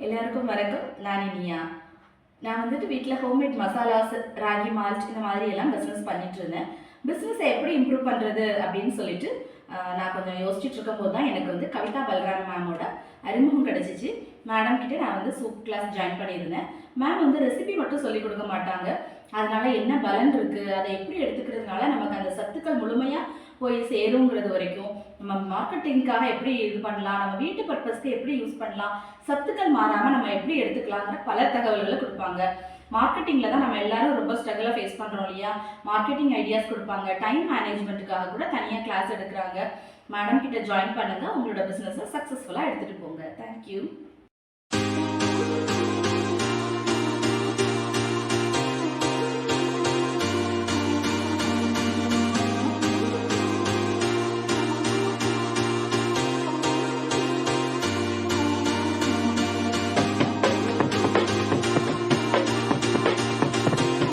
எல்லாருக்கும் வணக்கம். நான் இனியா. நான் வந்துட்டு வீட்டில் ஹோம்மேட் மசாலாஸ், ராகி மால்ட் இந்த மாதிரி எல்லாம் பிஸ்னஸ் பண்ணிட்டு இருந்தேன். பிஸ்னஸை எப்படி இம்ப்ரூவ் பண்ணுறது அப்படின்னு சொல்லிட்டு நான் கொஞ்சம் யோசிச்சுட்டு இருக்கும்போது தான் எனக்கு வந்து கவிதா பல்ராம் மேமோட அறிமுகம் கிடைச்சிச்சு. மேடம் கிட்ட நான் வந்து சூப் கிளாஸ் ஜாயின் பண்ணியிருந்தேன். மேம் வந்து ரெசிபி மட்டும் சொல்லிக் கொடுக்க மாட்டாங்க. அதனால என்ன பலன் இருக்குது, அதை எப்படி எடுத்துக்கிறதுனால நமக்கு அந்த சத்துக்கள் முழுமையாக போய் சேருங்கிறது வரைக்கும், நம்ம மார்க்கெட்டிங்காக எப்படி இது பண்ணலாம், நம்ம வீட்டு பர்பஸ்க்கு எப்படி யூஸ் பண்ணலாம், சத்துக்கள் மாறாமல் நம்ம எப்படி எடுத்துக்கலாங்கிற பல தகவல்களை கொடுப்பாங்க. மார்க்கெட்டிங்கில் தான் நம்ம எல்லாரும் ரொம்ப ஸ்ட்ரகிளாக ஃபேஸ் பண்ணுறோம் இல்லையா. மார்க்கெட்டிங் ஐடியாஸ் கொடுப்பாங்க, டைம் மேனேஜ்மெண்ட்டுக்காக கூட தனியாக கிளாஸ் எடுக்கிறாங்க. மேடம் கிட்ட ஜாயின் பண்ணுங்கள், உங்களோட பிஸ்னஸை சக்ஸஸ்ஃபுல்லாக எடுத்துகிட்டு போங்க. தேங்க்யூ.